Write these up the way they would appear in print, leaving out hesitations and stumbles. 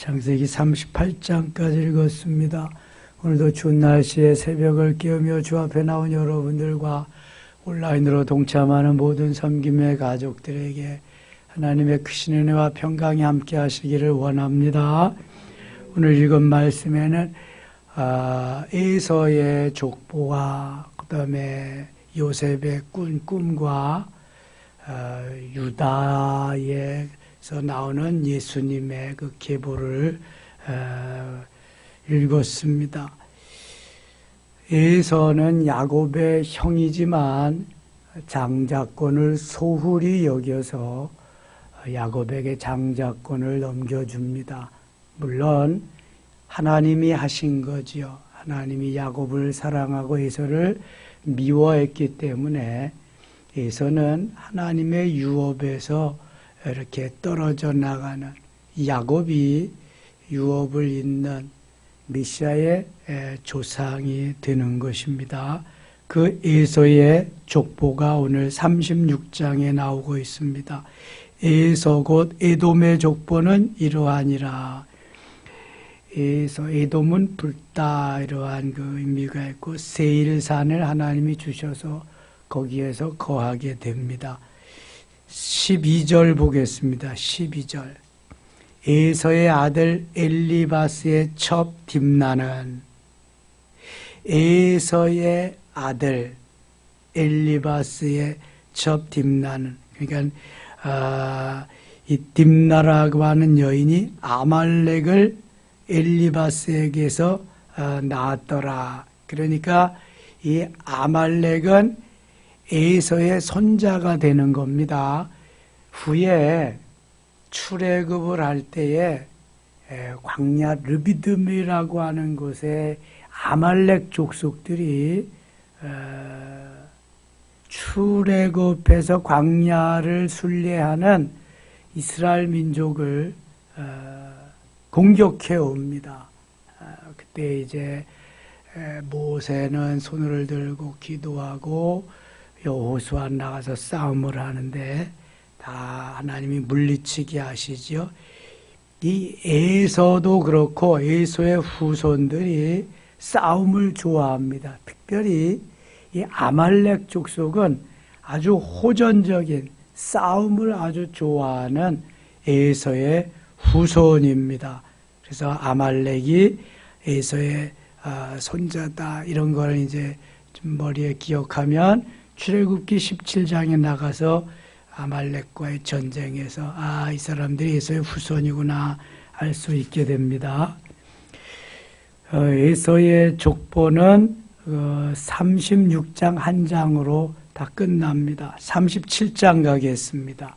창세기 38장까지 읽었습니다. 오늘도 추운 날씨에 새벽을 깨우며 주 앞에 나온 여러분들과 온라인으로 동참하는 모든 섬김의 가족들에게 하나님의 크신 은혜와 평강이 함께 하시기를 원합니다. 오늘 읽은 말씀에는 에서의 족보와 그 다음에 요셉의 꿈과 유다에서 나오는 예수님의 그 계보를 읽었습니다. 에서는 야곱의 형이지만 장자권을 소홀히 여겨서 야곱에게 장자권을 넘겨줍니다. 물론 하나님이 하신 거지요. 하나님이 야곱을 사랑하고 에서를 미워했기 때문에 에서는 하나님의 유업에서 이렇게 떨어져 나가는, 야곱이 유업을 잇는 메시아의 조상이 되는 것입니다. 그 에서의 족보가 오늘 36장에 나오고 있습니다. 에서 곧 에돔의 족보는 이러하니라. 에돔은 붉다, 이러한 그 의미가 있고, 세일산을 하나님이 주셔서 거기에서 거하게 됩니다. 12절 보겠습니다. 12절. 에서의 아들 엘리바스의 첩 딥나는, 에서의 아들 엘리바스의 첩 딥나는, 그러니까 이 딥나라고 하는 여인이 아말렉을 엘리바스에게서 낳았더라. 그러니까 이 아말렉은 에서의 손자가 되는 겁니다. 후에 출애굽을 할 때에 광야 르비딤이라고 하는 곳에 아말렉 족속들이 출애굽해서 광야를 순례하는 이스라엘 민족을 공격해 옵니다. 그때 이제 모세는 손을 들고 기도하고 여호수아 나가서 싸움을 하는데 다 하나님이 물리치게 하시죠. 이 에서도 그렇고 에서의 후손들이 싸움을 좋아합니다. 특별히 이 아말렉 족속은 아주 호전적인 싸움을 아주 좋아하는 에서의 후손입니다. 그래서 아말렉이 에서의 손자다, 이런 걸 이제 좀 머리에 기억하면 출애굽기 17장에 나가서 아말렉과의 전쟁에서 이 사람들이 에서의 후손이구나 알 수 있게 됩니다. 에서의 족보는 36장 한 장으로 다 끝납니다. 37장 가겠습니다.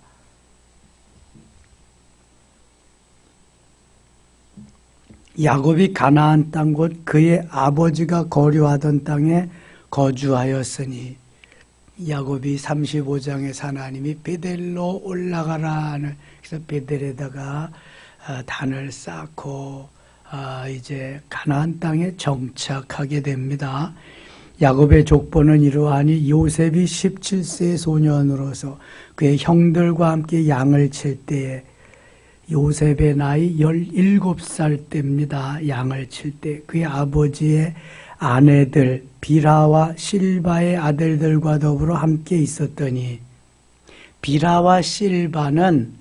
야곱이 가나안 땅 곧 그의 아버지가 거류하던 땅에 거주하였으니, 야곱이 35장에서 하나님이 베델로 올라가라는, 그래서 베델에다가 단을 쌓고 이제 가나안 땅에 정착하게 됩니다. 야곱의 족보는 이러하니 요셉이 17세 소년으로서 그의 형들과 함께 양을 칠 때에, 요셉의 나이 17살 때입니다. 양을 칠 때 그의 아버지의 아내들 비라와 실바의 아들들과 더불어 함께 있었더니, 비라와 실바는,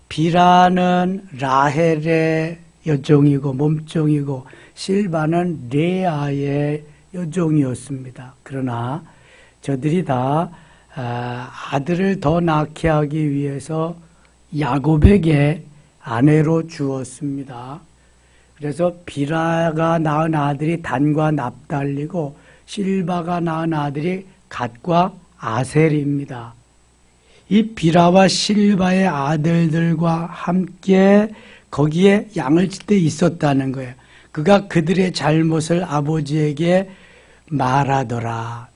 비라는 라헬의 여종이고 몸종이고 실바는 레아의 여종이었습니다. 그러나 저들이 다 아들을 더 낳게 하기 위해서 야곱에게 아내로 주었습니다. 그래서 비라가 낳은 아들이 단과 납달리고 실바가 낳은 아들이 갓과 아셀입니다. 이 비라와 실바의 아들들과 함께 거기에 양을 칠 때 있었다는 거예요. 그가 그들의 잘못을 아버지에게 말하더라.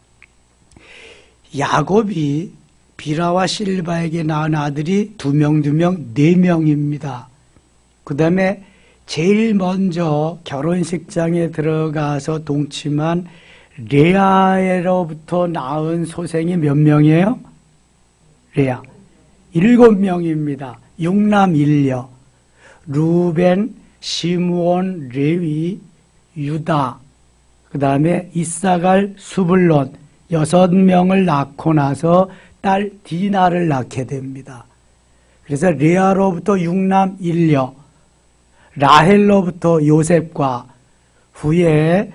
야곱이 비라와 실바에게 낳은 아들이 2명, 4명입니다. 그 다음에 제일 먼저 결혼식장에 들어가서 동침한 레아로부터 낳은 소생이 몇 명이에요? 레아 7명입니다. 6남 1녀. 루벤, 시므온, 레위, 유다, 그 다음에 이사갈, 수불론 6명을 낳고 나서 딸 디나를 낳게 됩니다. 그래서 레아로부터 6남 1녀, 라헬로부터 요셉과 후에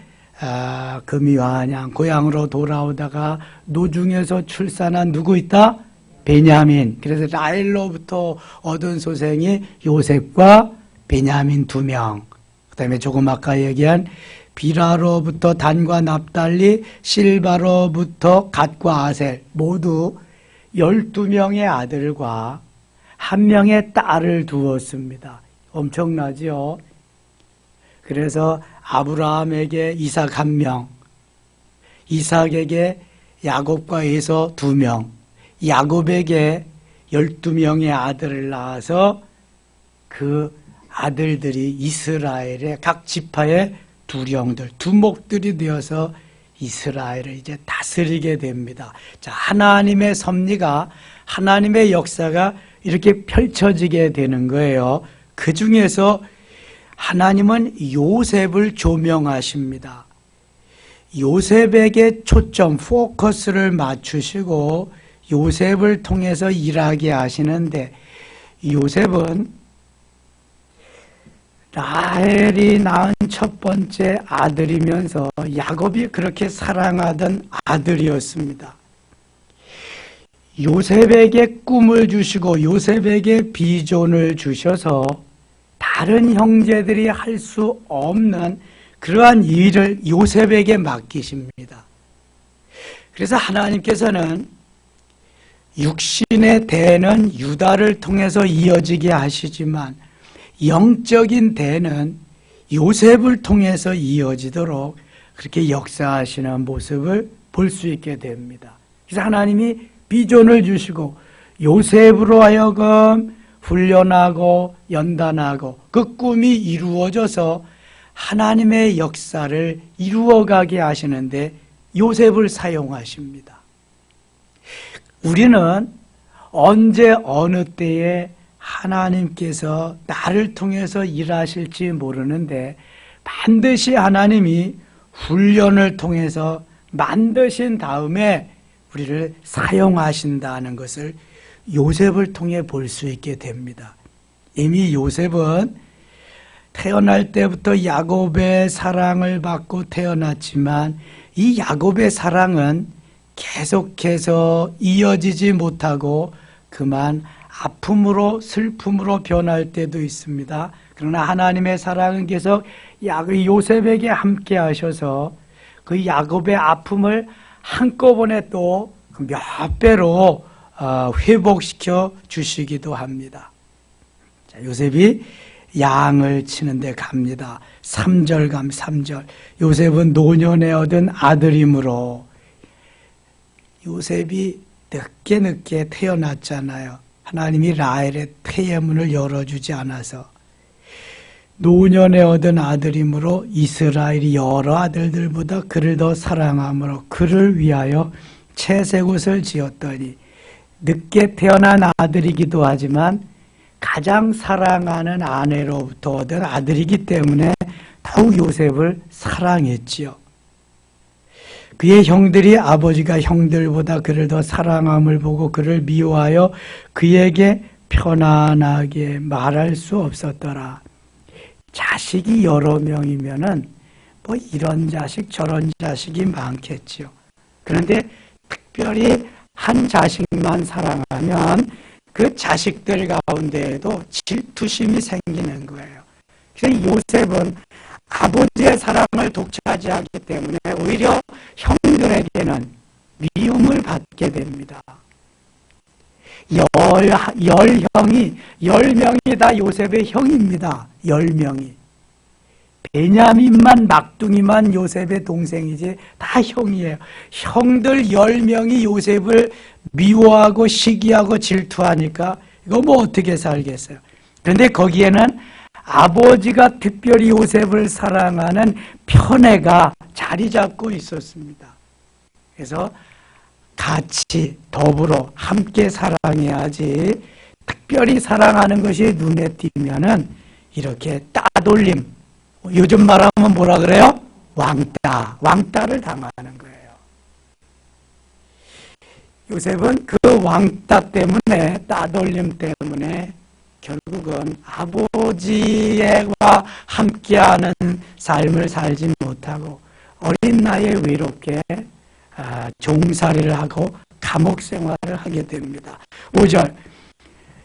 금이환양 고향으로 돌아오다가 노중에서 출산한 누구 있다? 베냐민. 그래서 라헬로부터 얻은 소생이 요셉과 베냐민 2명. 그 다음에 조금 아까 얘기한 비라로부터 단과 납달리, 실바로부터 갓과 아셀 모두 12명의 아들과 1명의 딸을 두었습니다. 엄청나지요? 그래서 아브라함에게 이삭 1명, 이삭에게 야곱과 에서 2명, 야곱에게 12명의 아들을 낳아서 그 아들들이 이스라엘의 각 지파의 두령들, 두목들이 되어서 이스라엘을 이제 다스리게 됩니다. 자, 하나님의 섭리가, 하나님의 역사가 이렇게 펼쳐지게 되는 거예요. 그 중에서 하나님은 요셉을 조명하십니다. 요셉에게 초점, 포커스를 맞추시고 요셉을 통해서 일하게 하시는데, 요셉은 라헬이 낳은 첫 번째 아들이면서 야곱이 그렇게 사랑하던 아들이었습니다. 요셉에게 꿈을 주시고 요셉에게 비전을 주셔서 다른 형제들이 할 수 없는 그러한 일을 요셉에게 맡기십니다. 그래서 하나님께서는 육신의 대는 유다를 통해서 이어지게 하시지만 영적인 대는 요셉을 통해서 이어지도록 그렇게 역사하시는 모습을 볼 수 있게 됩니다. 그래서 하나님이 비전을 주시고 요셉으로 하여금 훈련하고 연단하고 그 꿈이 이루어져서 하나님의 역사를 이루어가게 하시는데 요셉을 사용하십니다. 우리는 언제 어느 때에 하나님께서 나를 통해서 일하실지 모르는데 반드시 하나님이 훈련을 통해서 만드신 다음에 우리를 사용하신다는 것을 요셉을 통해 볼 수 있게 됩니다. 이미 요셉은 태어날 때부터 야곱의 사랑을 받고 태어났지만 이 야곱의 사랑은 계속해서 이어지지 못하고 그만 아픔으로 슬픔으로 변할 때도 있습니다. 그러나 하나님의 사랑은 계속 요셉에게 함께 하셔서 그 야곱의 아픔을 한꺼번에 또 몇 배로 회복시켜 주시기도 합니다. 자, 요셉이 양을 치는데 갑니다. 3절 감 3절. 요셉은 노년에 얻은 아들이므로, 요셉이 늦게 태어났잖아요. 하나님이 라헬의 태의 문을 열어주지 않아서 노년에 얻은 아들이므로 이스라엘이 여러 아들들보다 그를 더 사랑함으로 그를 위하여 채색옷을 지었더니, 늦게 태어난 아들이기도 하지만 가장 사랑하는 아내로부터 얻은 아들이기 때문에 더욱 요셉을 사랑했지요. 그의 형들이 아버지가 형들보다 그를 더 사랑함을 보고 그를 미워하여 그에게 편안하게 말할 수 없었더라. 자식이 여러 명이면은 뭐 이런 자식 저런 자식이 많겠지요. 그런데 특별히 한 자식만 사랑하면 그 자식들 가운데에도 질투심이 생기는 거예요. 그래서 요셉은 아버지의 사랑을 독차지하기 때문에 오히려 형들에게는 미움을 받게 됩니다. 열 형이 10명이 다 요셉의 형입니다. 10명이. 베냐민만 막둥이만 요셉의 동생이지 다 형이에요. 형들 10명이 요셉을 미워하고 시기하고 질투하니까 이거 뭐 어떻게 살겠어요. 그런데 거기에는 아버지가 특별히 요셉을 사랑하는 편애가 자리 잡고 있었습니다. 그래서 같이 더불어 함께 사랑해야지, 특별히 사랑하는 것이 눈에 띄면은 이렇게 따돌림, 요즘 말하면 뭐라 그래요? 왕따를 당하는 거예요. 요셉은 그 왕따 때문에, 따돌림 때문에 결국은 아버지와 함께하는 삶을 살지 못하고 어린 나이에 외롭게 종살이를 하고 감옥 생활을 하게 됩니다. 5절,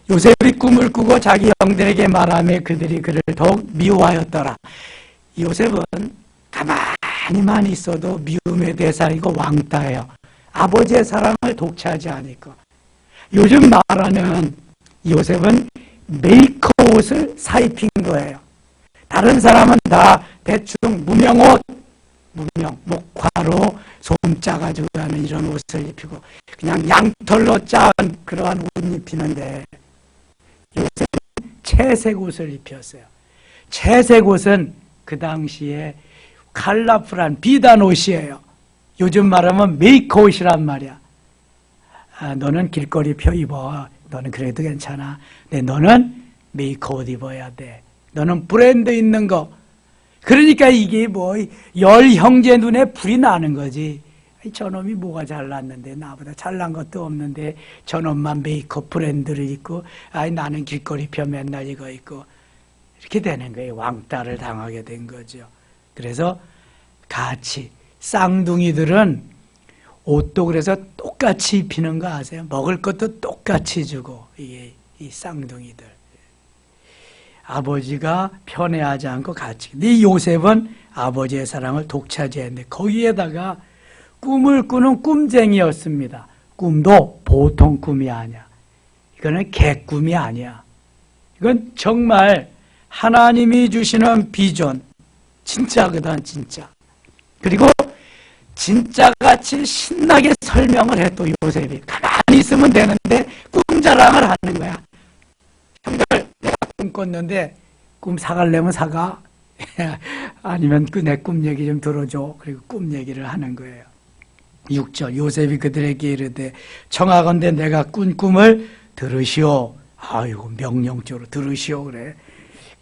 요셉이 꿈을 꾸고 자기 형들에게 말하며 그들이 그를 더욱 미워하였더라. 요셉은 가만히만 있어도 미움의 대상이고 왕따예요. 아버지의 사랑을 독차지 않을까. 요즘 말하는 요셉은 메이커 옷을 사입힌 거예요. 다른 사람은 다 대충 무명옷, 목화로 솜 짜가지고 하는 이런 옷을 입히고 그냥 양털로 짠 그러한 옷 입히는데 요셉은 채색 옷을 입혔어요. 채색 옷은 그 당시에 컬러풀한 비단 옷이에요. 요즘 말하면 메이커 옷이란 말이야. 너는 길거리 펴 입어. 너는 그래도 괜찮아. 근데 너는 메이커 옷 입어야 돼. 너는 브랜드 있는 거. 그러니까 이게 열 형제 눈에 불이 나는 거지. 저놈이 뭐가 잘났는데 나보다 잘난 것도 없는데 저놈만 메이크업 브랜드를 입고 나는 길거리 펴 맨날 이거 입고 이렇게 되는 거예요. 왕따를 당하게 된 거죠. 그래서 같이 쌍둥이들은 옷도 그래서 똑같이 입히는 거 아세요? 먹을 것도 똑같이 주고 이게 이 쌍둥이들 아버지가 편애하지 않고 같이. 근데 요셉은 아버지의 사랑을 독차지했는데 거기에다가 꿈을 꾸는 꿈쟁이였습니다. 꿈도 보통 꿈이 아니야. 이거는 개꿈이 아니야. 이건 정말 하나님이 주시는 비전. 진짜거든, 진짜. 그리고 진짜같이 신나게 설명을 해, 또 요셉이. 가만히 있으면 되는데 꿈 자랑을 하는 거야. 형들, 내가 꿈 꿨는데 꿈 사갈래면 사가. 아니면 그 내 꿈 얘기 좀 들어줘. 그리고 꿈 얘기를 하는 거예요. 6절, 요셉이 그들에게 이르되 청하건대 내가 꾼 꿈을 들으시오. 아이고, 명령적으로 들으시오 그래.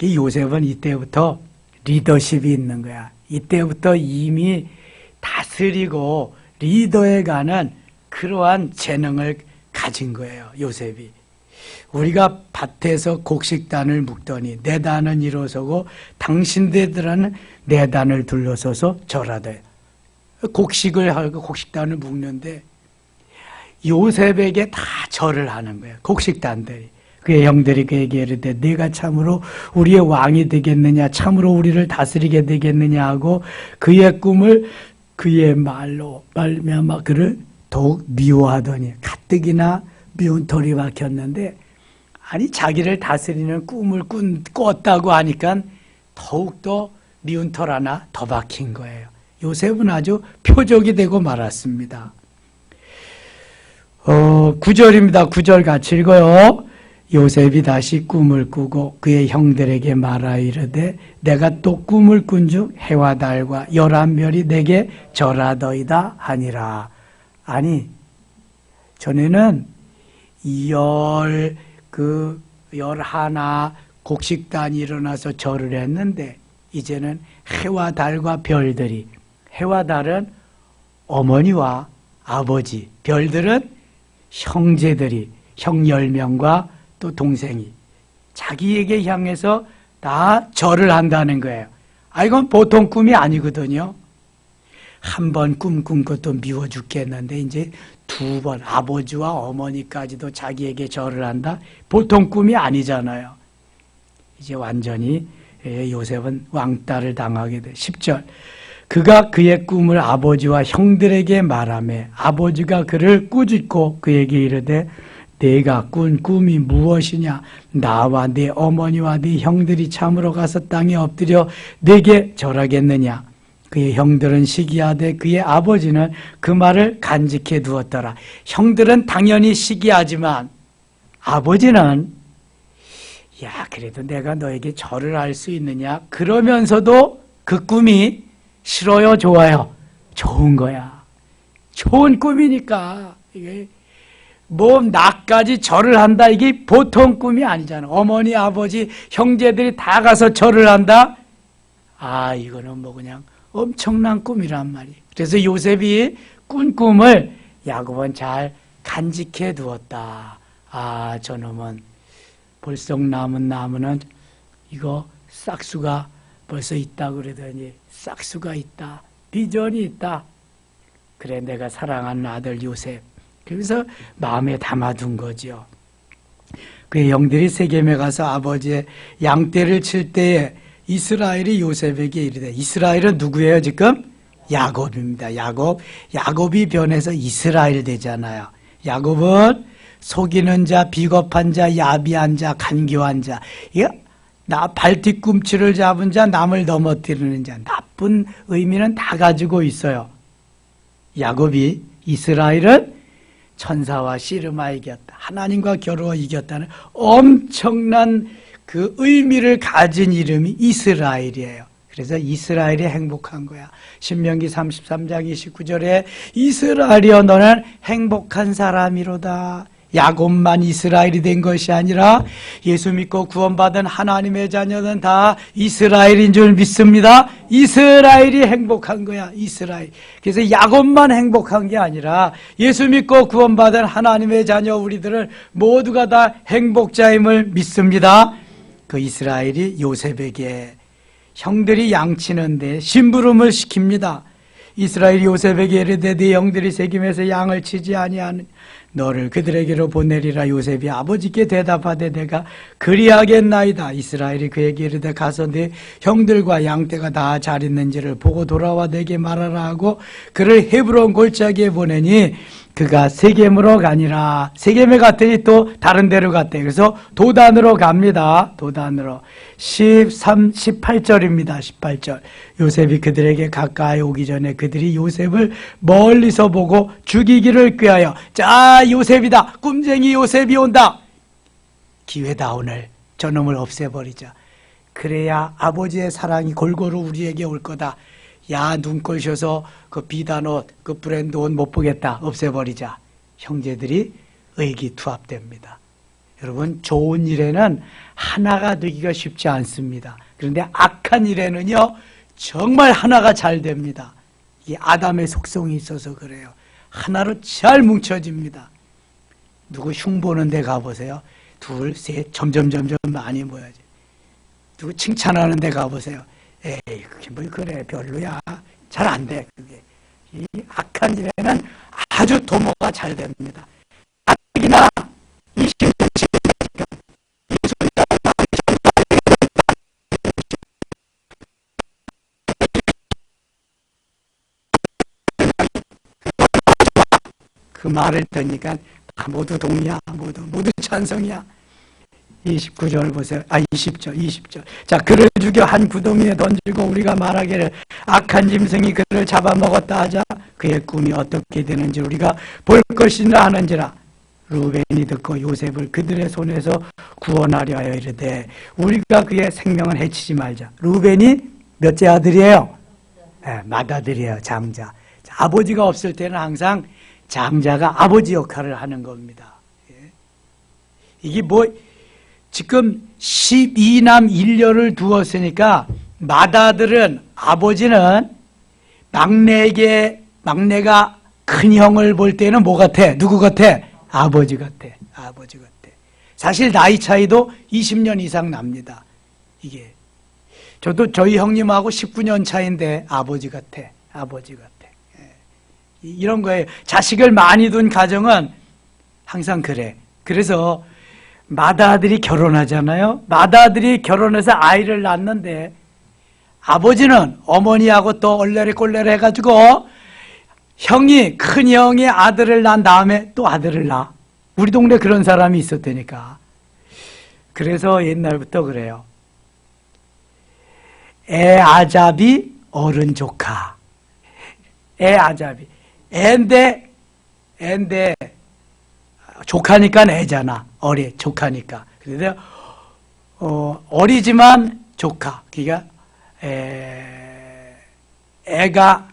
요셉은 이때부터 리더십이 있는 거야. 이때부터 이미 다스리고 리더에 가는 그러한 재능을 가진 거예요, 요셉이. 우리가 밭에서 곡식단을 묶더니 내 단은 일어서고 당신들은 내 단을 둘러서서 절하되. 곡식을 하고 곡식단을 묶는데 요셉에게 다 절을 하는 거예요. 곡식단들이. 그의 형들이 그에게 이르되 네가 참으로 우리의 왕이 되겠느냐, 참으로 우리를 다스리게 되겠느냐 하고 그의 꿈을 그의 말로 말미암아 그를 더욱 미워하더니 가뜩이나 미운 털이 박혔는데, 아니 자기를 다스리는 꿈을 꿨다고 하니까 더욱더 미운 털 하나 더 박힌 거예요. 요셉은 아주 표적이 되고 말았습니다. 9절입니다. 9절 같이 읽어요. 요셉이 다시 꿈을 꾸고 그의 형들에게 말하 이르되 내가 또 꿈을 꾼즉 해와 달과 11별이 내게 절하더이다 하니라. 아니 전에는 11 곡식단이 일어나서 절을 했는데 이제는 해와 달과 별들이, 해와 달은 어머니와 아버지, 별들은 형제들이, 형 10명과 또 동생이 자기에게 향해서 다 절을 한다는 거예요. 이건 보통 꿈이 아니거든요. 한 번 꿈 꾼 것도 미워 죽겠는데 이제 2번 아버지와 어머니까지도 자기에게 절을 한다? 보통 꿈이 아니잖아요. 이제 완전히 요셉은 왕따를 당하게 돼. 10절, 그가 그의 꿈을 아버지와 형들에게 말하며 아버지가 그를 꾸짖고 그에게 이르되 내가 꾼 꿈이 무엇이냐? 나와 네 어머니와 네 형들이 참으로 가서 땅에 엎드려 내게 절하겠느냐? 그의 형들은 시기하되 그의 아버지는 그 말을 간직해 두었더라. 형들은 당연히 시기하지만 아버지는 야 그래도 내가 너에게 절을 할 수 있느냐? 그러면서도 그 꿈이 싫어요, 좋아요? 좋은 거야. 좋은 꿈이니까 이게 뭐 나까지 절을 한다, 이게 보통 꿈이 아니잖아. 어머니, 아버지, 형제들이 다 가서 절을 한다? 아, 이거는 뭐 그냥 엄청난 꿈이란 말이에요. 그래서 요셉이 꾼 꿈을 야곱은 잘 간직해 두었다. 아, 저놈은 벌써 남은 나무는 이거 싹수가 벌써 있다 그러더니 싹수가 있다. 비전이 있다. 그래, 내가 사랑하는 아들 요셉. 그래서 마음에 담아둔 거죠. 그의 형들이 세겜에 가서 아버지의 양떼를 칠 때에 이스라엘이 요셉에게 이르되, 이스라엘은 누구예요 지금? 야곱입니다. 야곱이 변해서 이스라엘 되잖아요. 야곱은 속이는 자, 비겁한 자, 야비한 자, 간교한 자, 나 발뒤꿈치를 잡은 자, 남을 넘어뜨리는 자, 나쁜 의미는 다 가지고 있어요. 야곱이, 이스라엘은 천사와 씨름하 이겼다, 하나님과 겨루어 이겼다는 엄청난 그 의미를 가진 이름이 이스라엘이에요. 그래서 이스라엘이 행복한 거야. 신명기 33장 29절에 이스라엘이여 너는 행복한 사람이로다. 야곱만 이스라엘이 된 것이 아니라 예수 믿고 구원받은 하나님의 자녀는 다 이스라엘인 줄 믿습니다. 이스라엘이 행복한 거야. 이스라엘. 그래서 야곱만 행복한 게 아니라 예수 믿고 구원받은 하나님의 자녀 우리들은 모두가 다 행복자임을 믿습니다. 그 이스라엘이 요셉에게 형들이 양치는데 심부름을 시킵니다. 이스라엘이 요셉에게 이르되 네 형들이 세겜에서 양을 치지 아니하는 너를 그들에게로 보내리라. 요셉이 아버지께 대답하되 내가 그리하겠나이다. 이스라엘이 그에게 이르되 가서 네 형들과 양떼가 다 잘 있는지를 보고 돌아와 내게 말하라 하고 그를 헤브론 골짜기에 보내니 그가 세겜으로 가니라. 세겜에 갔더니 또 다른 데로 갔대. 그래서 도단으로 갑니다. 도단으로. 18절입니다. 18절. 요셉이 그들에게 가까이 오기 전에 그들이 요셉을 멀리서 보고 죽이기를 꾀하여 자, 요셉이다. 꿈쟁이 요셉이 온다. 기회다. 오늘 저놈을 없애버리자. 그래야 아버지의 사랑이 골고루 우리에게 올 거다. 야, 눈꼴 셔서 그 비단 옷, 그 브랜드 옷 못 보겠다. 없애버리자. 형제들이 의기투합됩니다. 여러분, 좋은 일에는 하나가 되기가 쉽지 않습니다. 그런데 악한 일에는요, 정말 하나가 잘 됩니다. 이게 아담의 속성이 있어서 그래요. 하나로 잘 뭉쳐집니다. 누구 흉보는 데 가보세요. 둘, 셋, 점점 많이 모여지. 누구 칭찬하는 데 가보세요. 에이, 그게 뭐 그래, 별로야. 잘 안 돼, 그게. 이 악한 일에는 아주 도모가 잘 됩니다. 가뜩이나 이 그 말을 듣니까 다 모두 동의야. 모두 찬성이야. 29절 보세요. 20절. 자, 그를 죽여 한 구덩이에 던지고 우리가 말하기를 악한 짐승이 그를 잡아먹었다 하자. 그의 꿈이 어떻게 되는지 우리가 볼 것이라 하는지라. 루벤이 듣고 요셉을 그들의 손에서 구원하려 하여 이르되 우리가 그의 생명을 해치지 말자. 루벤이 몇째 아들이에요? 네, 맏아들이에요. 장자. 아버지가 없을 때는 항상 장자가 아버지 역할을 하는 겁니다. 이게 뭐 지금 12남 1녀를 두었으니까 맏아들은, 아버지는 막내가 큰 형을 볼 때는 뭐 같아? 누구 같아? 아버지 같아. 사실 나이 차이도 20년 이상 납니다. 이게 저도 저희 형님하고 19년 차인데 아버지 같아. 이런 거예요. 자식을 많이 둔 가정은 항상 그래. 그래서 맏아들이 결혼하잖아요. 맏아들이 결혼해서 아이를 낳는데 아버지는 어머니하고 또 얼레레꼴레레 해가지고 큰 형이 아들을 낳은 다음에 또 아들을 낳아. 우리 동네 그런 사람이 있었다니까. 그래서 옛날부터 그래요. 애 아잡이 어른 조카. 애 아잡이. 애인데 조카니까 애잖아. 조카니까. 그런데 어리지만 조카. 그러니까 애가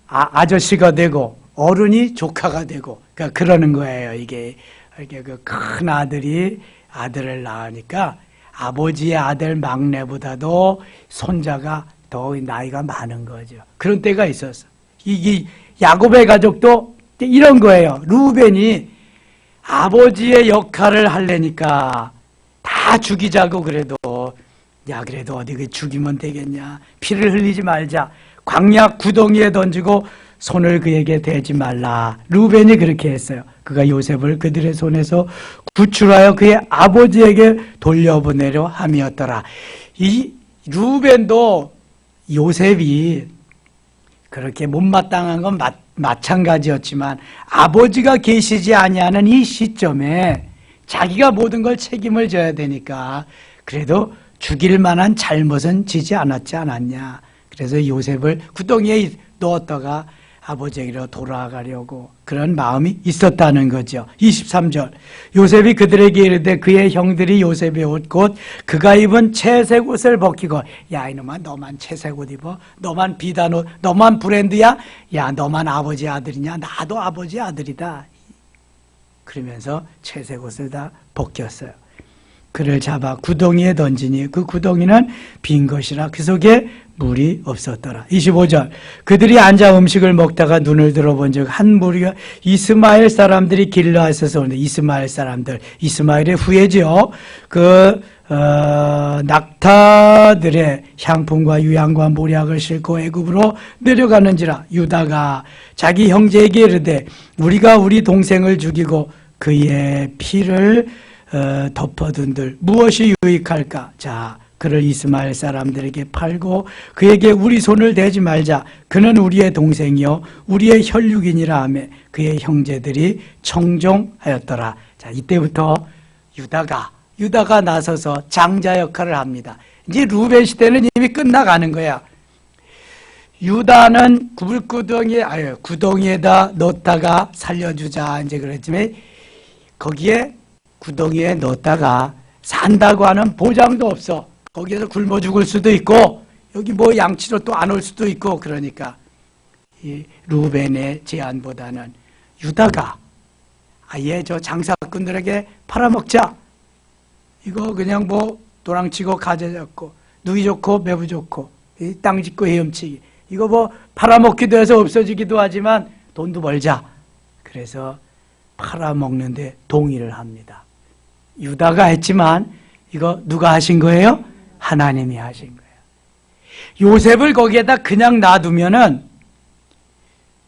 아저씨가 되고 어른이 조카가 되고, 그러니까 그러는 거예요. 이게 그 큰 아들이 아들을 낳으니까 아버지의 아들 막내보다도 손자가 더 나이가 많은 거죠. 그런 때가 있었어. 이게 야곱의 가족도 이런 거예요. 루벤이 아버지의 역할을 하려니까 다 죽이자고 그래도, 야 그래도 어디 죽이면 되겠냐, 피를 흘리지 말자, 광야 구덩이에 던지고 손을 그에게 대지 말라. 루벤이 그렇게 했어요. 그가 요셉을 그들의 손에서 구출하여 그의 아버지에게 돌려보내려 함이었더라. 이 루벤도 요셉이 그렇게 못마땅한 건 마찬가지였지만 아버지가 계시지 아니하는 이 시점에 자기가 모든 걸 책임을 져야 되니까 그래도 죽일 만한 잘못은 지지 않았냐. 그래서 요셉을 구덩이에 넣었다가 아버지에게로 돌아가려고 그런 마음이 있었다는 거죠. 23절 요셉이 그들에게 이르되 그의 형들이 요셉의 옷 곧 그가 입은 채색 옷을 벗기고, 야 이놈아 너만 채색 옷 입어? 너만 비단 옷? 너만 브랜드야? 야 너만 아버지 아들이냐? 나도 아버지 아들이다. 그러면서 채색 옷을 다 벗겼어요. 그를 잡아 구덩이에 던지니 그 구덩이는 빈 것이라 그 속에 물이 없었더라. 25절 그들이 앉아 음식을 먹다가 눈을 들어본 즉 한 무리가 이스마엘 사람들이 길르앗에서 오는데, 이스마엘 사람들, 이스마엘의 후예죠. 낙타들의 향품과 유향과 모략을 싣고 애굽으로 내려가는지라. 유다가 자기 형제에게 이르되 우리가 우리 동생을 죽이고 그의 피를 덮어둔들 무엇이 유익할까? 자, 그를 이스마엘 사람들에게 팔고 그에게 우리 손을 대지 말자. 그는 우리의 동생이요 우리의 혈육이니라 하며 그의 형제들이 청종하였더라. 자, 이때부터 유다가 나서서 장자 역할을 합니다. 이제 루벤 시대는 이미 끝나가는 거야. 유다는 구덩이에다 넣었다가 살려주자 이제 그랬지만 거기에 구덩이에 넣었다가 산다고 하는 보장도 없어. 거기에서 굶어 죽을 수도 있고 여기 뭐 양치로 또 안 올 수도 있고, 그러니까 이 루벤의 제안보다는 유다가 아예 저 장사꾼들에게 팔아먹자. 이거 그냥 뭐 도랑치고 가재 잡고 누이 좋고 매부 좋고 땅 짓고 헤엄치기, 이거 뭐 팔아먹기도 해서 없어지기도 하지만 돈도 벌자. 그래서 팔아먹는데 동의를 합니다. 유다가 했지만 이거 누가 하신 거예요? 하나님이 하신 거예요. 요셉을 거기에다 그냥 놔두면은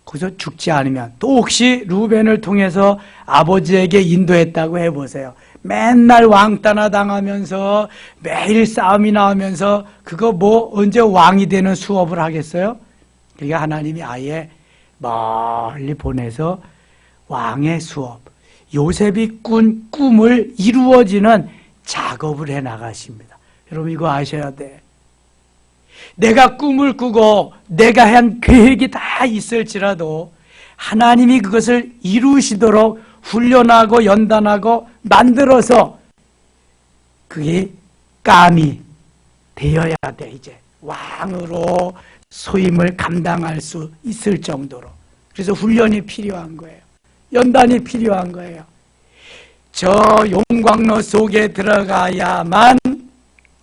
거기서 죽지 않으면, 또 혹시 루벤을 통해서 아버지에게 인도했다고 해보세요. 맨날 왕따나 당하면서 매일 싸움이 나오면서 그거 뭐 언제 왕이 되는 수업을 하겠어요? 그러니까 하나님이 아예 멀리 보내서 왕의 수업, 요셉이 꾼 꿈을 이루어지는 작업을 해나가십니다. 여러분 이거 아셔야 돼. 내가 꿈을 꾸고 내가 한 계획이 다 있을지라도 하나님이 그것을 이루시도록 훈련하고 연단하고 만들어서 그게 감이 되어야 돼. 이제 왕으로 소임을 감당할 수 있을 정도로. 그래서 훈련이 필요한 거예요. 연단이 필요한 거예요. 저 용광로 속에 들어가야만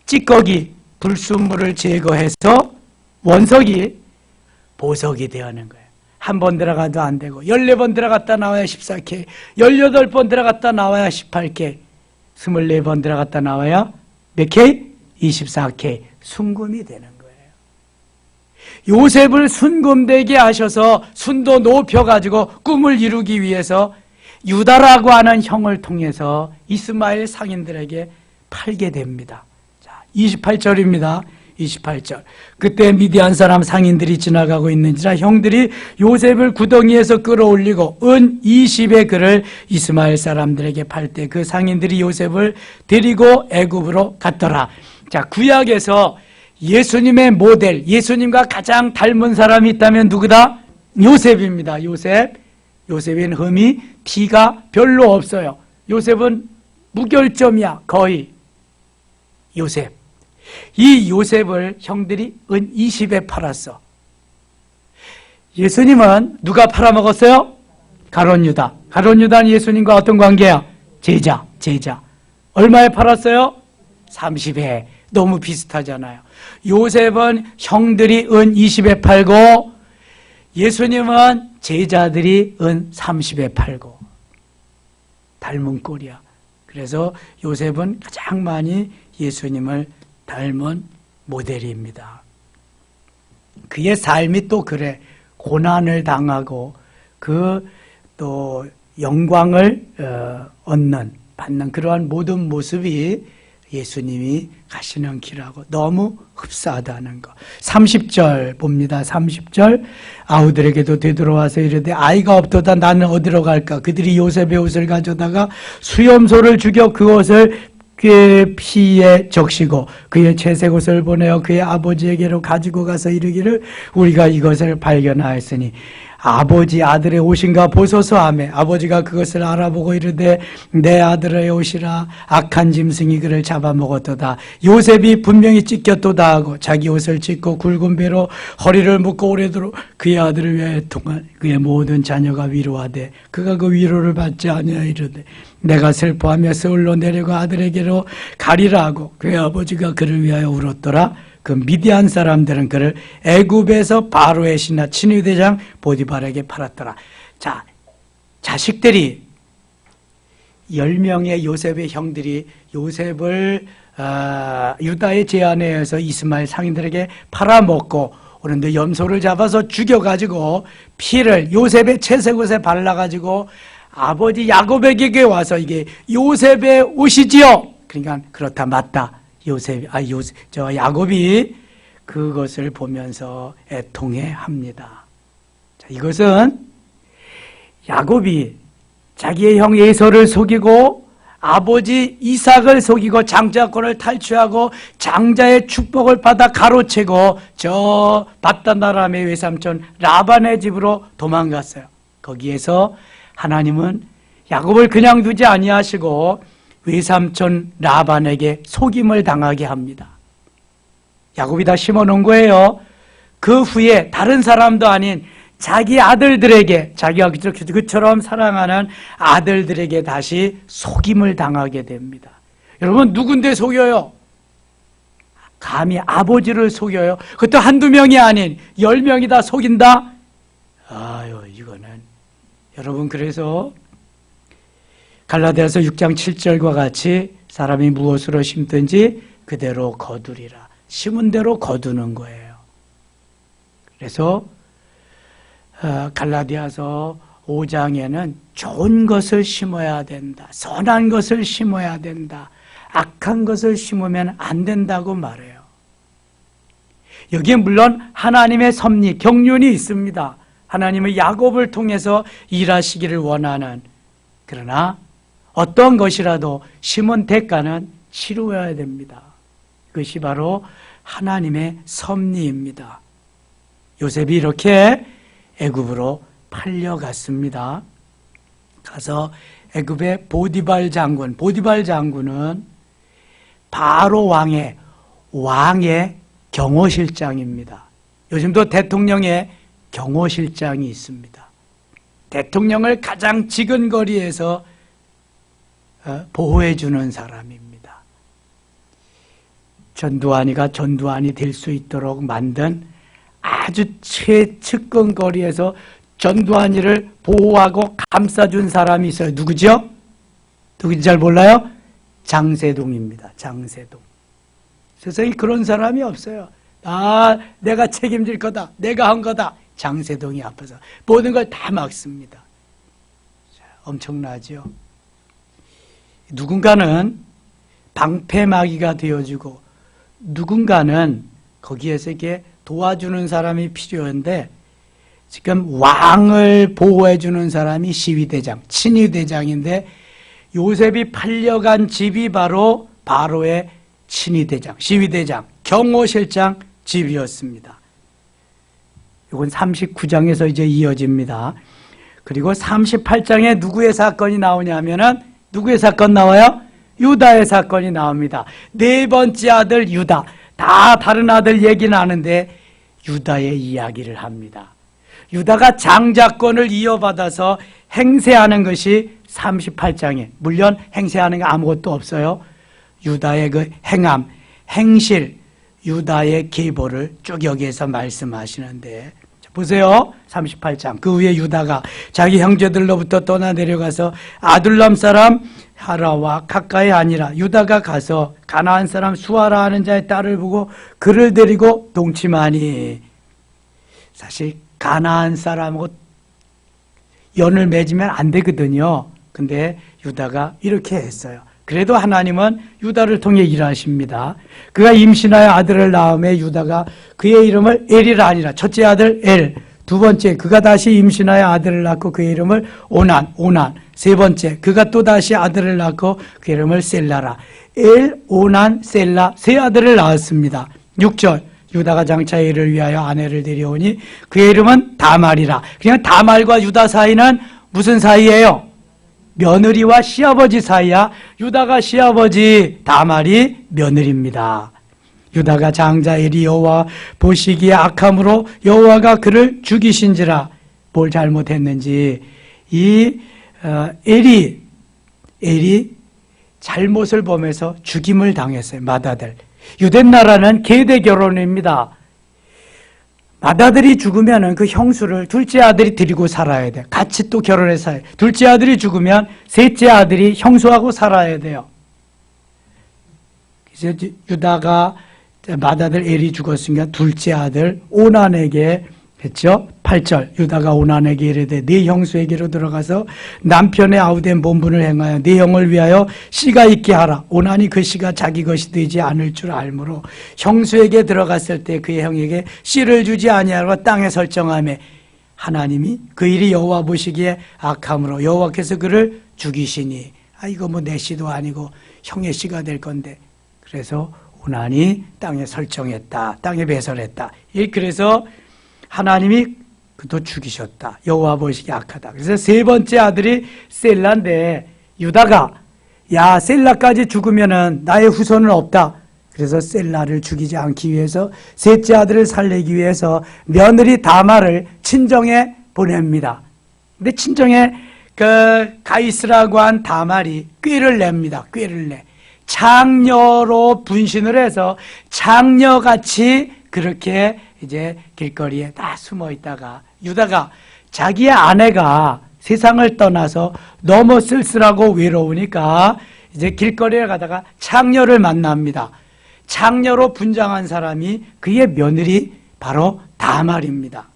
찌꺼기, 불순물을 제거해서 원석이 보석이 되어가는 거예요. 한 번 들어가도 안 되고 14번 들어갔다 나와야 14K, 18번 들어갔다 나와야 18K, 24번 들어갔다 나와야 몇 K? 24K 순금이 되는 거예요. 요셉을 순금되게 하셔서 순도 높여가지고 꿈을 이루기 위해서 유다라고 하는 형을 통해서 이스마엘 상인들에게 팔게 됩니다. 자, 28절입니다. 28절. 그때 미디안 사람 상인들이 지나가고 있는지라 형들이 요셉을 구덩이에서 끌어올리고 은 20의 그를 이스마엘 사람들에게 팔 때 그 상인들이 요셉을 데리고 애굽으로 갔더라. 자, 구약에서 예수님의 모델, 예수님과 가장 닮은 사람이 있다면 누구다? 요셉입니다. 요셉은 흠이 티가 별로 없어요. 요셉은 무결점이야. 거의. 요셉. 이 요셉을 형들이 은 20에 팔았어. 예수님은 누가 팔아먹었어요? 가룟 유다. 가룟 유다는 예수님과 어떤 관계야? 제자. 얼마에 팔았어요? 30회. 너무 비슷하잖아요. 요셉은 형들이 은 20에 팔고 예수님은 제자들이 은 30에 팔고 닮은 꼴이야. 그래서 요셉은 가장 많이 예수님을 닮은 모델입니다. 그의 삶이 또 그래. 고난을 당하고 그 또 영광을 받는 그러한 모든 모습이 예수님이 가시는 길하고 너무 흡사하다는 거. 30절 봅니다. 30절 아우들에게도 되돌아와서 이르되 아이가 없도다 나는 어디로 갈까? 그들이 요셉의 옷을 가져다가 수염소를 죽여 그 옷을 그의 피에 적시고 그의 채색 옷을 보내어 그의 아버지에게로 가지고 가서 이르기를 우리가 이것을 발견하였으니 아버지 아들의 옷인가 보소서 하매 아버지가 그것을 알아보고 이르되 내 아들의 옷이라 악한 짐승이 그를 잡아먹었도다. 요셉이 분명히 찢겼도다 하고 자기 옷을 찢고 굵은 배로 허리를 묶고 오래도록 그의 아들을 위하여 통한 그의 모든 자녀가 위로하되 그가 그 위로를 받지 아니하여 이르되 내가 슬퍼하며 서울로 내려가 아들에게로 가리라 하고 그의 아버지가 그를 위하여 울었더라. 그 미디안 사람들은 그를 애굽에서 바로의 신하 친위대장 보디발에게 팔았더라. 자, 자식들이 10명의 요셉의 형들이 요셉을 유다의 제안에 의해서 이스마엘 상인들에게 팔아먹고 오는데 염소를 잡아서 죽여가지고 피를 요셉의 채색옷에 발라가지고 아버지 야곱에게 와서 이게 요셉의 옷이지요. 그러니까 그렇다 맞다. 야곱이 그것을 보면서 애통해합니다. 자, 이것은 야곱이 자기의 형 에서를 속이고 아버지 이삭을 속이고 장자권을 탈취하고 장자의 축복을 받아 가로채고 저 밧단아람의 외삼촌 라반의 집으로 도망갔어요. 거기에서 하나님은 야곱을 그냥 두지 아니하시고 외삼촌 라반에게 속임을 당하게 합니다. 야곱이 다 심어놓은 거예요. 그 후에 다른 사람도 아닌 자기 아들들에게 자기가 그처럼 사랑하는 아들들에게 다시 속임을 당하게 됩니다. 여러분 누군데 속여요? 감히 아버지를 속여요? 그것도 한두 명이 아닌 10명이 다 속인다? 아유 이거는 여러분 그래서 갈라디아서 6장 7절과 같이 사람이 무엇으로 심든지 그대로 거두리라. 심은 대로 거두는 거예요. 그래서 갈라디아서 5장에는 좋은 것을 심어야 된다. 선한 것을 심어야 된다. 악한 것을 심으면 안 된다고 말해요. 여기에 물론 하나님의 섭리, 경륜이 있습니다. 하나님의 야곱을 통해서 일하시기를 원하는 그러나 어떤 것이라도 심은 대가는 치루어야 됩니다. 그것이 바로 하나님의 섭리입니다. 요셉이 이렇게 애굽으로 팔려갔습니다. 가서 애굽의 보디발 장군은 바로 왕의 경호실장입니다. 요즘도 대통령의 경호실장이 있습니다. 대통령을 가장 지근거리에서 보호해주는 사람입니다. 전두환이가 전두환이 될 수 있도록 만든 아주 최측근거리에서 전두환이를 보호하고 감싸준 사람이 있어요. 누구죠? 누군지 잘 몰라요? 장세동입니다. 장세동. 세상에 그런 사람이 없어요. 내가 책임질 거다. 내가 한 거다. 장세동이 앞에서 모든 걸 다 막습니다. 엄청나죠? 누군가는 방패막이가 되어주고 누군가는 거기에서 이렇게 도와주는 사람이 필요한데 지금 왕을 보호해주는 사람이 시위대장, 친위대장인데 요셉이 팔려간 집이 바로 바로의 친위대장, 시위대장, 경호실장 집이었습니다. 이건 39장에서 이제 이어집니다. 그리고 38장에 누구의 사건이 나오냐면은 누구의 사건 나와요? 유다의 사건이 나옵니다. 네 번째 아들 유다. 다 다른 아들 얘기는 하는데 유다의 이야기를 합니다. 유다가 장자권을 이어받아서 행세하는 것이 38장에, 물론 행세하는 게 아무것도 없어요. 유다의 그 행함, 행실, 유다의 계보를 쭉 여기에서 말씀하시는데, 보세요. 38장. 그 후에 유다가 자기 형제들로부터 떠나 내려가서 아둘람 사람 하라와 가까이 아니라 유다가 가서 가나안 사람 수아라 하는 자의 딸을 보고 그를 데리고 동침하니, 사실 가나안 사람하고 연을 맺으면 안 되거든요. 근데 유다가 이렇게 했어요. 그래도 하나님은 유다를 통해 일하십니다. 그가 임신하여 아들을 낳음에 유다가 그의 이름을 엘이라 하니라. 첫째 아들 엘, 두 번째 그가 다시 임신하여 아들을 낳고 그의 이름을 오난. 세 번째 그가 또 다시 아들을 낳고 그의 이름을 셀라라. 엘, 오난, 셀라 세 아들을 낳았습니다. 6절 유다가 장차 엘을 위하여 아내를 데려오니 그의 이름은 다말이라. 그냥 다말과 유다 사이는 무슨 사이예요? 며느리와 시아버지 사이야. 유다가 시아버지, 다말이 며느리입니다. 유다가 장자 엘이 여호와 보시기에 악함으로 여호와가 그를 죽이신지라. 뭘 잘못했는지 이 엘이 잘못을 범해서 죽임을 당했어요. 맏아들. 유대 나라는 계대 결혼입니다. 맏아들이 죽으면 그 형수를 둘째 아들이 데리고 살아야 돼요. 같이 또 결혼해서 살아요. 둘째 아들이 죽으면 셋째 아들이 형수하고 살아야 돼요. 그래서 유다가 맏아들 엘이 죽었으니까 둘째 아들 오난에게 했죠. 8절 유다가 오난에게 이르되 네 형수에게로 들어가서 남편의 아우된 본분을 행하여 네 형을 위하여 씨가 있게 하라. 오난이 그 씨가 자기 것이 되지 않을 줄 알므로 형수에게 들어갔을 때 그의 형에게 씨를 주지 아니하고 땅에 설정하며 하나님이 그 일이 여호와 보시기에 악함으로 여호와께서 그를 죽이시니, 이거 뭐 내 씨도 아니고 형의 씨가 될 건데, 그래서 오난이 땅에 설정했다. 땅에 배설했다. 그래서 하나님이 그도 죽이셨다. 여호와 보시기에 악하다. 그래서 세 번째 아들이 셀라인데 유다가 야 셀라까지 죽으면은 나의 후손은 없다. 그래서 셀라를 죽이지 않기 위해서 셋째 아들을 살리기 위해서 며느리 다말을 친정에 보냅니다. 근데 친정에 그 가이스라고 한 다말이 꾀를 냅니다. 꾀를 내. 창녀로 분신을 해서 창녀같이 그렇게 이제 길거리에 다 숨어 있다가 유다가 자기의 아내가 세상을 떠나서 너무 쓸쓸하고 외로우니까 이제 길거리에 가다가 창녀를 만납니다. 창녀로 분장한 사람이 그의 며느리 바로 다말입니다.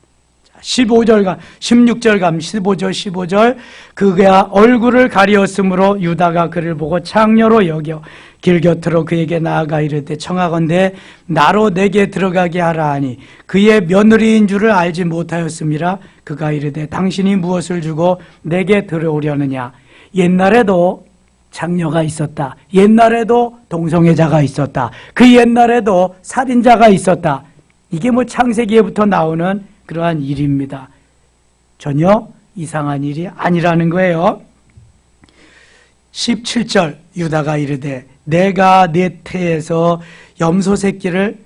15절과 16절 가면 15절 그가 얼굴을 가리었으므로 유다가 그를 보고 창녀로 여겨 길 곁으로 그에게 나아가 이르되 청하건대 나로 내게 들어가게 하라 하니 그의 며느리인 줄을 알지 못하였음이라. 그가 이르되 당신이 무엇을 주고 내게 들어오려느냐. 옛날에도 창녀가 있었다. 옛날에도 동성애자가 있었다. 그 옛날에도 살인자가 있었다. 이게 뭐 창세기에부터 나오는 그러한 일입니다. 전혀 이상한 일이 아니라는 거예요. 17절 유다가 이르되 내가 내 태에서 염소 새끼를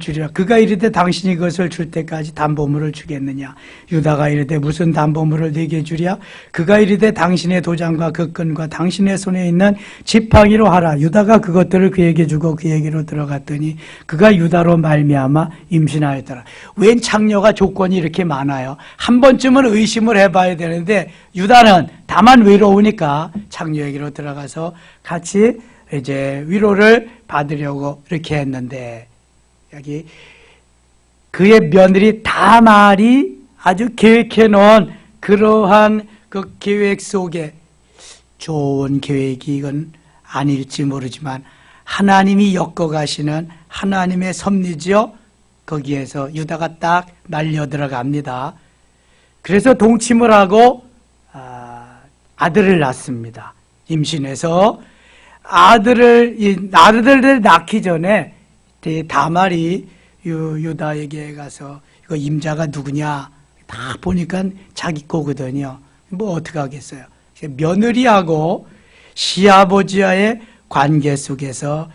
주리라. 그가 이르되 당신이 그것을 줄 때까지 담보물을 주겠느냐. 유다가 이르되 무슨 담보물을 내게 주랴. 그가 이르되 당신의 도장과 그 끈과 당신의 손에 있는 지팡이로 하라. 유다가 그것들을 그에게 주고 그에게로 들어갔더니 그가 유다로 말미암아 임신하였더라. 웬 창녀가 조건이 이렇게 많아요. 한 번쯤은 의심을 해봐야 되는데 유다는 다만 외로우니까 창녀에게로 들어가서 같이 이제 위로를 받으려고 이렇게 했는데, 여기 그의 며느리 다말이 아주 계획해 놓은 그러한 그 계획 속에 좋은 계획이 이건 아닐지 모르지만 하나님이 엮어가시는 하나님의 섭리지요. 거기에서 유다가 딱 날려 들어갑니다. 그래서 동침을 하고 아들을 낳습니다. 임신해서 아들을 낳기 전에 다말이 유다에게 가서 이거 임자가 누구냐 다 보니까 자기 거거든요. 뭐 어떻게 하겠어요. 며느리하고 시아버지와의 관계 속에서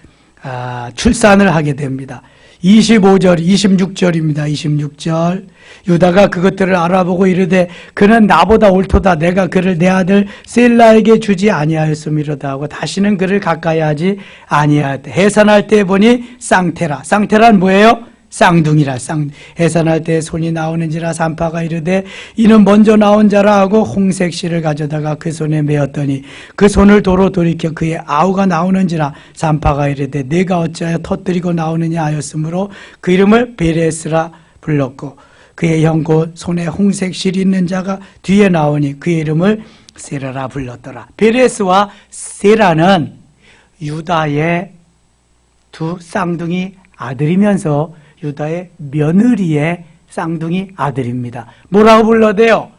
출산을 하게 됩니다. 25절, 26절입니다. 26절. 유다가 그것들을 알아보고 이르되 그는 나보다 옳도다. 내가 그를 내 아들 셀라에게 주지 아니하였음이로다 하고 다시는 그를 가까이 하지 아니하였다. 해산할 때 보니 쌍테라. 쌍테라는 뭐예요? 쌍둥이라. 해산할 때 손이 나오는지라 산파가 이르되 이는 먼저 나온 자라 하고 홍색 실을 가져다가 그 손에 메었더니 그 손을 도로 돌이켜 그의 아우가 나오는지라 산파가 이르되 내가 어찌하여 터뜨리고 나오느냐 하였으므로 그 이름을 베레스라 불렀고 그의 형 곧 손에 홍색 실이 있는 자가 뒤에 나오니 그의 이름을 세라라 불렀더라. 베레스와 세라는 유다의 두 쌍둥이 아들이면서 유다의 며느리의 쌍둥이 아들입니다. 뭐라고 불러야 돼요?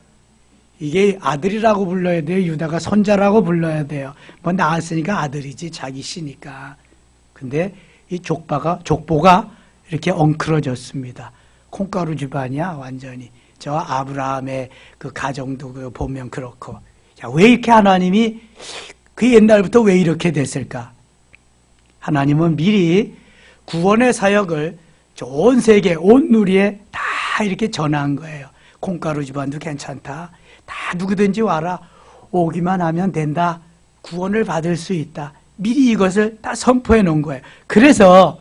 이게 아들이라고 불러야 돼요? 유다가 손자라고 불러야 돼요? 뭐 낳았으니까 아들이지 자기 씨니까. 근데 이 족보가 이렇게 엉클어졌습니다. 콩가루 집안이야 완전히. 저 아브라함의 그 가정도 보면 그렇고. 자, 왜 이렇게 하나님이 그 옛날부터 왜 이렇게 됐을까? 하나님은 미리 구원의 사역을 온 세계, 온 누리에 다 이렇게 전한 거예요. 콩가루 집안도 괜찮다. 다 누구든지 와라. 오기만 하면 된다. 구원을 받을 수 있다. 미리 이것을 다 선포해 놓은 거예요. 그래서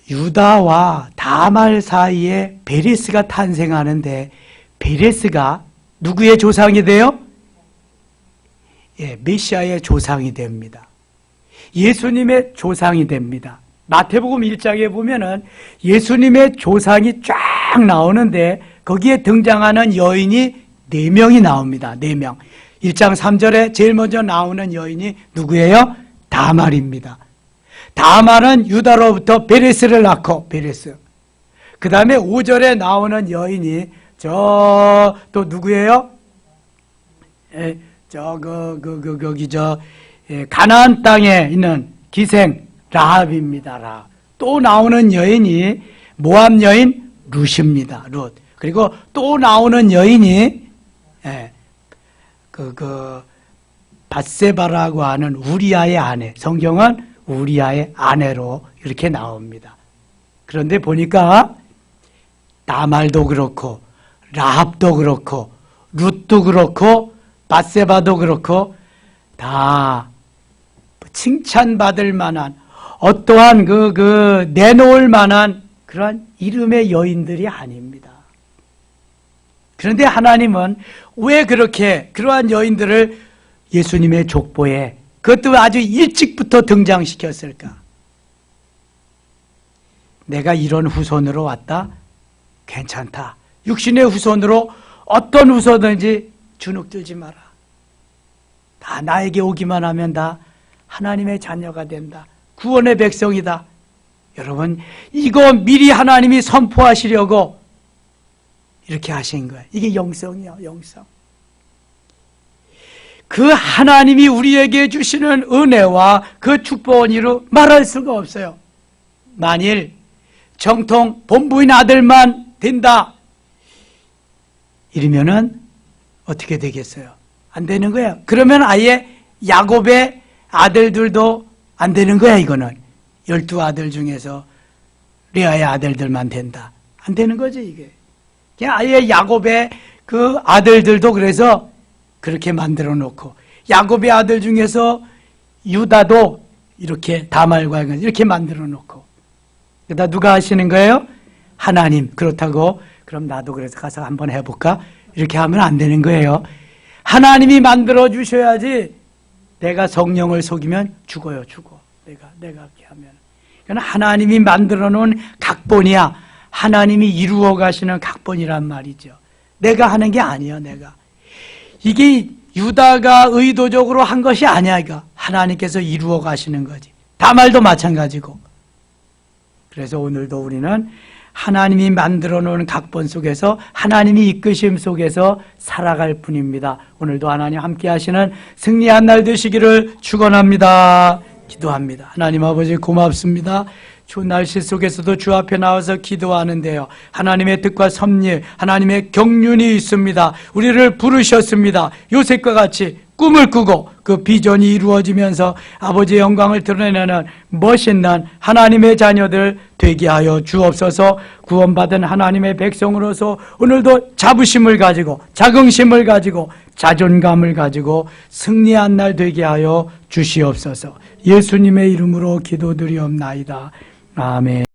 유다와 다말 사이에 베레스가 탄생하는데 베레스가 누구의 조상이 돼요? 예, 메시아의 조상이 됩니다. 예수님의 조상이 됩니다. 마태복음 1장에 보면은 예수님의 조상이 쫙 나오는데 거기에 등장하는 여인이 4명이 나옵니다. 4명. 1장 3절에 제일 먼저 나오는 여인이 누구예요? 다말입니다. 다말은 유다로부터 베레스를 낳고 베레스. 그 다음에 5절에 나오는 여인이 또 누구예요? 가나안 땅에 있는 기생 라합입니다. 라합. 또 나오는 여인이 모압 여인 룻입니다. 룻. 그리고 또 나오는 여인이 밧세바라고 하는 우리아의 아내. 성경은 우리아의 아내로 이렇게 나옵니다. 그런데 보니까 다말도 그렇고 라합도 그렇고 룻도 그렇고 밧세바도 그렇고 다 칭찬받을 만한 어떠한 내놓을 만한 그러한 이름의 여인들이 아닙니다. 그런데 하나님은 왜 그렇게 그러한 여인들을 예수님의 족보에 그것도 아주 일찍부터 등장시켰을까? 내가 이런 후손으로 왔다? 괜찮다. 육신의 후손으로 어떤 후손든지 주눅들지 마라. 다 나에게 오기만 하면 다 하나님의 자녀가 된다. 구원의 백성이다. 여러분, 이거 미리 하나님이 선포하시려고 이렇게 하신 거예요. 이게 영성이요, 영성. 그 하나님이 우리에게 주시는 은혜와 그 축복은 이루 말할 수가 없어요. 만일 정통 본부인 아들만 된다 이러면은 어떻게 되겠어요? 안 되는 거야. 그러면 아예 야곱의 아들들도 안 되는 거야. 이거는 12아들 중에서 레아의 아들들만 된다. 안 되는 거지 이게. 그냥 아예 야곱의 그 아들들도 그래서 그렇게 만들어 놓고 야곱의 아들 중에서 유다도 이렇게 다말과 이렇게 만들어 놓고 그러다 누가 하시는 거예요? 하나님. 그렇다고 그럼 나도 그래서 가서 한번 해볼까? 이렇게 하면 안 되는 거예요. 하나님이 만들어 주셔야지. 내가 성령을 속이면 죽어요. 죽어. 내가 그렇게 하면. 그건 하나님이 만들어 놓은 각본이야. 하나님이 이루어 가시는 각본이란 말이죠. 내가 하는 게 아니에요. 내가. 이게 유다가 의도적으로 한 것이 아니야. 이거 하나님께서 이루어 가시는 거지. 다말도 마찬가지고. 그래서 오늘도 우리는 하나님이 만들어 놓은 각본 속에서 하나님이 이끄심 속에서 살아갈 뿐입니다. 오늘도 하나님 함께 하시는 승리한 날 되시기를 축원합니다. 기도합니다. 하나님 아버지 고맙습니다. 추운 날씨 속에서도 주 앞에 나와서 기도하는데요. 하나님의 뜻과 섭리, 하나님의 경륜이 있습니다. 우리를 부르셨습니다. 요셉과 같이 꿈을 꾸고 그 비전이 이루어지면서 아버지의 영광을 드러내는 멋있는 하나님의 자녀들 되게 하여 주옵소서. 구원받은 하나님의 백성으로서 오늘도 자부심을 가지고 자긍심을 가지고 자존감을 가지고 승리한 날 되게 하여 주시옵소서. 예수님의 이름으로 기도드리옵나이다. 아멘.